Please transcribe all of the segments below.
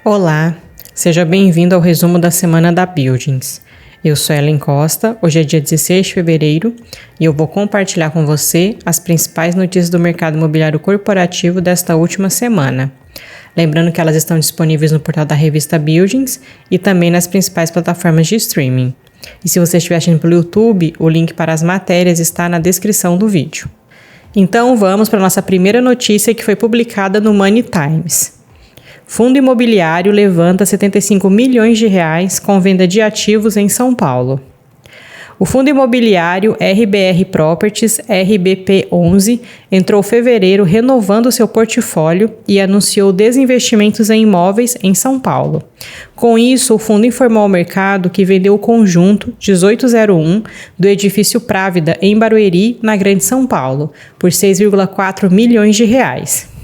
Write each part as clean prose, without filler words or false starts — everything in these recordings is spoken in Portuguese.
Olá, seja bem-vindo ao resumo da semana da Buildings. Eu sou Ellen Costa, hoje é dia 16 de fevereiro e eu vou compartilhar com você as principais notícias do mercado imobiliário corporativo desta última semana. Lembrando que elas estão disponíveis no portal da revista Buildings e também nas principais plataformas de streaming. E se você estiver assistindo pelo YouTube, o link para as matérias está na descrição do vídeo. Então vamos para a nossa primeira notícia que foi publicada no Money Times. Fundo imobiliário levanta 75 milhões de reais com venda de ativos em São Paulo. O fundo imobiliário RBR Properties, RBP11, entrou em fevereiro renovando seu portfólio e anunciou desinvestimentos em imóveis em São Paulo. Com isso, o fundo informou ao mercado que vendeu o conjunto 1801 do edifício Právida, em Barueri, na Grande São Paulo, por 6,4 milhões de reais.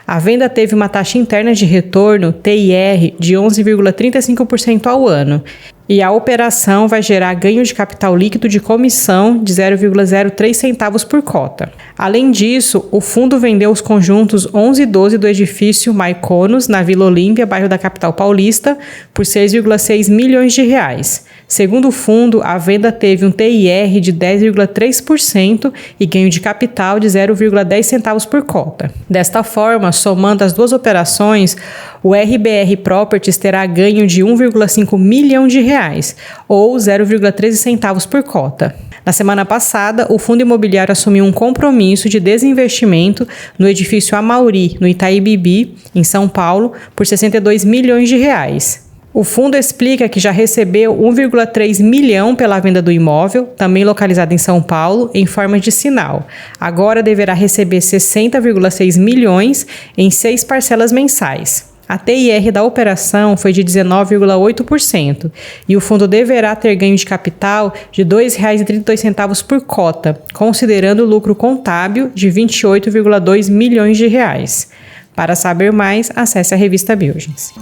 A venda teve uma taxa interna de retorno, TIR, de 11,35% ao ano, e a operação vai gerar ganho de capital líquido de comissão de 0,03 centavos por cota. Além disso, o fundo vendeu os conjuntos 11 e 12 do edifício Maiconos, na Vila Olímpia, bairro da capital paulista, por 6,6 milhões de reais. Segundo o fundo, a venda teve um TIR de 10,3% e ganho de capital de 0,10 centavos por cota. Desta forma, somando as duas operações, o RBR Properties terá ganho de 1,5 milhão de reais, ou 0,13 centavos por cota. Na semana passada, o fundo imobiliário assumiu um compromisso de desinvestimento no edifício Amauri, no Itaim Bibi, em São Paulo, por 62 milhões de reais. O fundo explica que já recebeu 1,3 milhão pela venda do imóvel, também localizado em São Paulo, em forma de sinal. Agora deverá receber 60,6 milhões em 6 parcelas mensais. A TIR da operação foi de 19,8% e o fundo deverá ter ganho de capital de R$ 2,32 por cota, considerando o lucro contábil de 28,2 milhões de reais. Para saber mais, acesse a revista Buildings.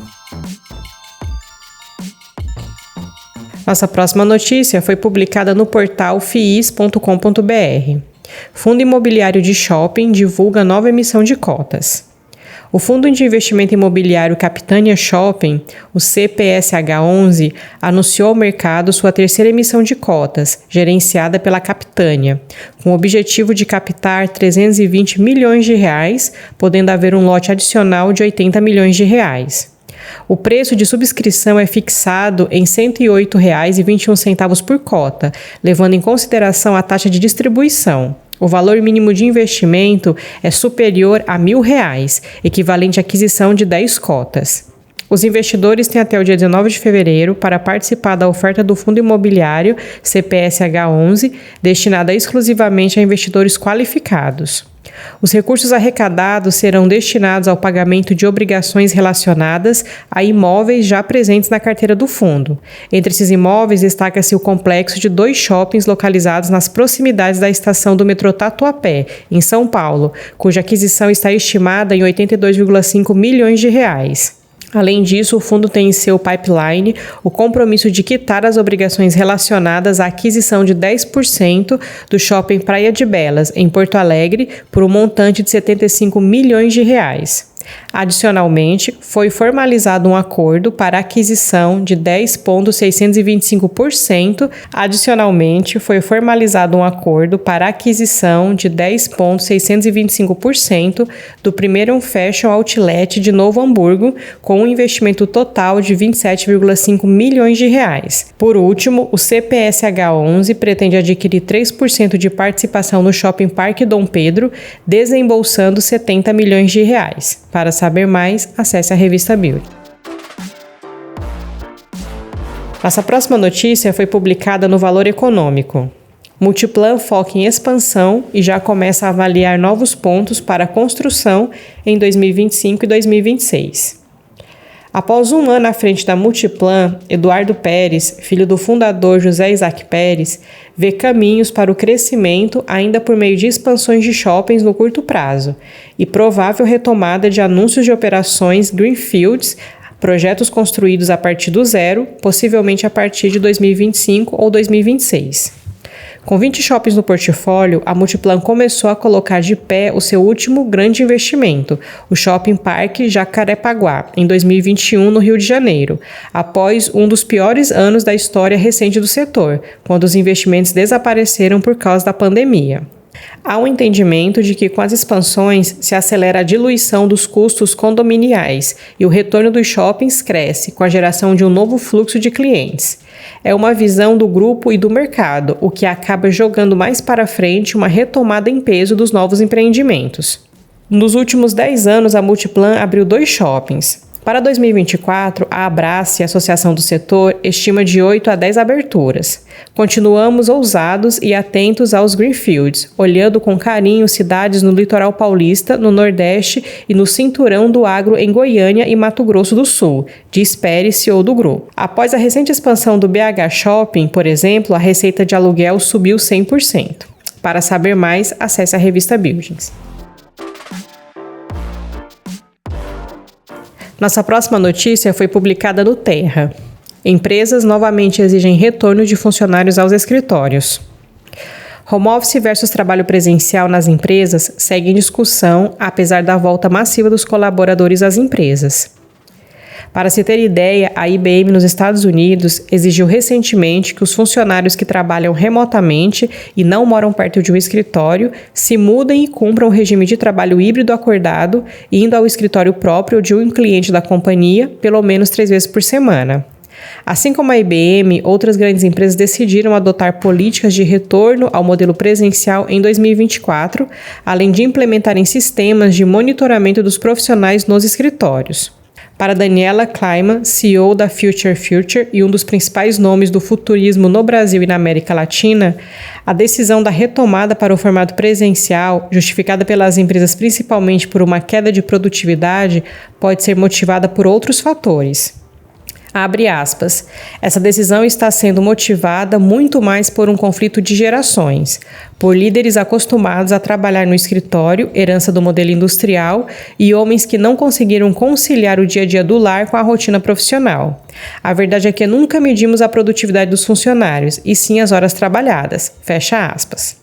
Nossa próxima notícia foi publicada no portal fiis.com.br. Fundo imobiliário de shopping divulga nova emissão de cotas. O Fundo de Investimento Imobiliário Capitânia Shopping, o CPSH11, anunciou ao mercado sua terceira emissão de cotas, gerenciada pela Capitânia, com o objetivo de captar 320 milhões de reais, podendo haver um lote adicional de 80 milhões de reais. O preço de subscrição é fixado em R$ 108,21 por cota, levando em consideração a taxa de distribuição. O valor mínimo de investimento é superior a R$ 1.000, equivalente à aquisição de 10 cotas. Os investidores têm até o dia 19 de fevereiro para participar da oferta do Fundo Imobiliário CPSH11, destinada exclusivamente a investidores qualificados. Os recursos arrecadados serão destinados ao pagamento de obrigações relacionadas a imóveis já presentes na carteira do fundo. Entre esses imóveis, destaca-se o complexo de 2 shoppings localizados nas proximidades da estação do metrô Tatuapé, em São Paulo, cuja aquisição está estimada em 82,5 milhões de reais. Além disso, o fundo tem em seu pipeline o compromisso de quitar as obrigações relacionadas à aquisição de 10% do shopping Praia de Belas, em Porto Alegre, por um montante de 75 milhões de reais. Adicionalmente, foi formalizado um acordo para a aquisição de 10,625%. Adicionalmente, foi formalizado um acordo para a aquisição de 10,625% do primeiro Fashion Outlet de Novo Hamburgo, com um investimento total de 27,5 milhões de reais. Por último, o CPSH11 pretende adquirir 3% de participação no Shopping Parque Dom Pedro, desembolsando 70 milhões de reais. Para saber mais, acesse a revista Build. Nossa próxima notícia foi publicada no Valor Econômico. Multiplan foca em expansão e já começa a avaliar novos pontos para a construção em 2025 e 2026. Após um ano à frente da Multiplan, Eduardo Pérez, filho do fundador José Isaac Pérez, vê caminhos para o crescimento ainda por meio de expansões de shoppings no curto prazo e provável retomada de anúncios de operações Greenfields, projetos construídos a partir do zero, possivelmente a partir de 2025 ou 2026. Com 20 shoppings no portfólio, a Multiplan começou a colocar de pé o seu último grande investimento, o Shopping Parque Jacarepaguá, em 2021, no Rio de Janeiro, após um dos piores anos da história recente do setor, quando os investimentos desapareceram por causa da pandemia. Há um entendimento de que com as expansões se acelera a diluição dos custos condominiais e o retorno dos shoppings cresce com a geração de um novo fluxo de clientes. É uma visão do grupo e do mercado, o que acaba jogando mais para frente uma retomada em peso dos novos empreendimentos. Nos últimos 10 anos, a Multiplan abriu 2 shoppings. Para 2024, a Abrace, Associação do Setor, estima de 8 a 10 aberturas. Continuamos ousados e atentos aos greenfields, olhando com carinho cidades no litoral paulista, no Nordeste e no cinturão do agro em Goiânia e Mato Grosso do Sul, diz Pérez, CEO do grupo. Após a recente expansão do BH Shopping, por exemplo, a receita de aluguel subiu 100%. Para saber mais, acesse a revista Buildings. Nossa próxima notícia foi publicada no Terra. Empresas novamente exigem retorno de funcionários aos escritórios. Home office versus trabalho presencial nas empresas segue em discussão, apesar da volta massiva dos colaboradores às empresas. Para se ter ideia, a IBM nos Estados Unidos exigiu recentemente que os funcionários que trabalham remotamente e não moram perto de um escritório se mudem e cumpram o regime de trabalho híbrido acordado, indo ao escritório próprio de um cliente da companhia pelo menos 3 vezes por semana. Assim como a IBM, outras grandes empresas decidiram adotar políticas de retorno ao modelo presencial em 2024, além de implementarem sistemas de monitoramento dos profissionais nos escritórios. Para Daniela Kleiman, CEO da Future e um dos principais nomes do futurismo no Brasil e na América Latina, a decisão da retomada para o formato presencial, justificada pelas empresas principalmente por uma queda de produtividade, pode ser motivada por outros fatores. Abre aspas. Essa decisão está sendo motivada muito mais por um conflito de gerações, por líderes acostumados a trabalhar no escritório, herança do modelo industrial, e homens que não conseguiram conciliar o dia a dia do lar com a rotina profissional. A verdade é que nunca medimos a produtividade dos funcionários, e sim as horas trabalhadas. Fecha aspas.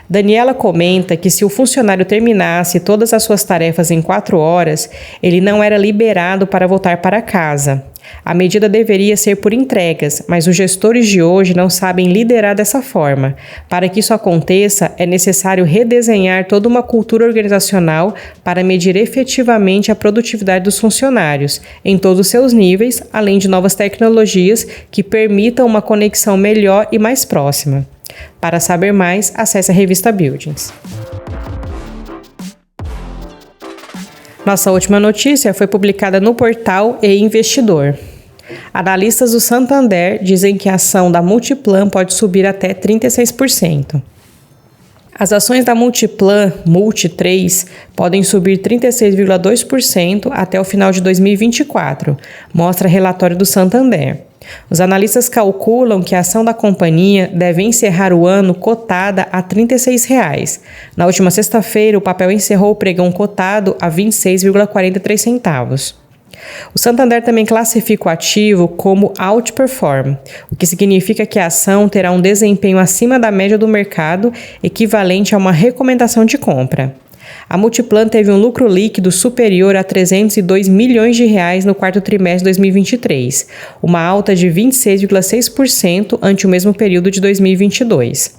Daniela comenta que se o funcionário terminasse todas as suas tarefas em 4 horas, ele não era liberado para voltar para casa. A medida deveria ser por entregas, mas os gestores de hoje não sabem liderar dessa forma. Para que isso aconteça, é necessário redesenhar toda uma cultura organizacional para medir efetivamente a produtividade dos funcionários, em todos os seus níveis, além de novas tecnologias que permitam uma conexão melhor e mais próxima. Para saber mais, acesse a revista Buildings. Nossa última notícia foi publicada no portal e-Investidor. Analistas do Santander dizem que a ação da Multiplan pode subir até 36%. As ações da Multiplan, Multi3, podem subir 36,2% até o final de 2024, mostra relatório do Santander. Os analistas calculam que a ação da companhia deve encerrar o ano cotada a R$ 36. Na última sexta-feira, o papel encerrou o pregão cotado a 26,43 centavos. O Santander também classifica o ativo como outperform, o que significa que a ação terá um desempenho acima da média do mercado, equivalente a uma recomendação de compra. A Multiplan teve um lucro líquido superior a R$ 302 milhões no quarto trimestre de 2023, uma alta de 26,6% ante o mesmo período de 2022.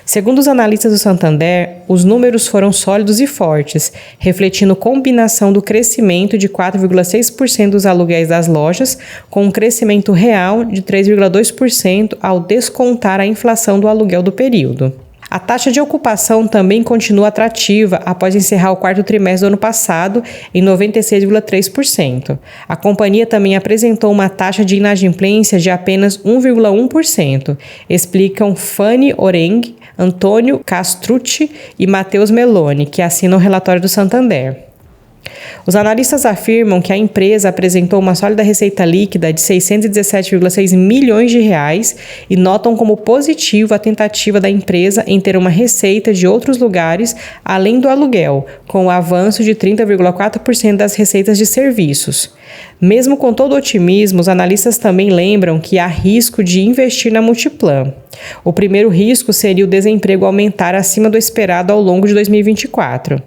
Segundo os analistas do Santander, os números foram sólidos e fortes, refletindo combinação do crescimento de 4,6% dos aluguéis das lojas, com um crescimento real de 3,2% ao descontar a inflação do aluguel do período. A taxa de ocupação também continua atrativa após encerrar o quarto trimestre do ano passado em 96,3%. A companhia também apresentou uma taxa de inadimplência de apenas 1,1%, explicam Fanny Oreng, Antônio Castrucci e Matheus Meloni, que assinam o relatório do Santander. Os analistas afirmam que a empresa apresentou uma sólida receita líquida de 617,6 milhões de reais e notam como positivo a tentativa da empresa em ter uma receita de outros lugares além do aluguel, com o avanço de 30,4% das receitas de serviços. Mesmo com todo o otimismo, os analistas também lembram que há risco de investir na Multiplan. O primeiro risco seria o desemprego aumentar acima do esperado ao longo de 2024.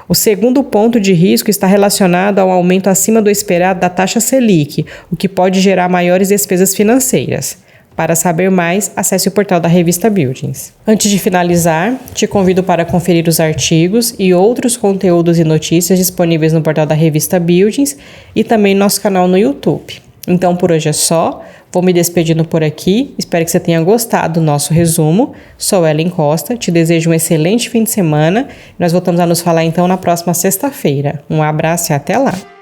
O segundo ponto de risco está relacionado ao aumento acima do esperado da taxa Selic, o que pode gerar maiores despesas financeiras. Para saber mais, acesse o portal da revista Buildings. Antes de finalizar, te convido para conferir os artigos e outros conteúdos e notícias disponíveis no portal da revista Buildings e também no nosso canal no YouTube. Então, por hoje é só. Vou me despedindo por aqui. Espero que você tenha gostado do nosso resumo. Sou Ellen Costa. Te desejo um excelente fim de semana. Nós voltamos a nos falar então na próxima sexta-feira. Um abraço e até lá!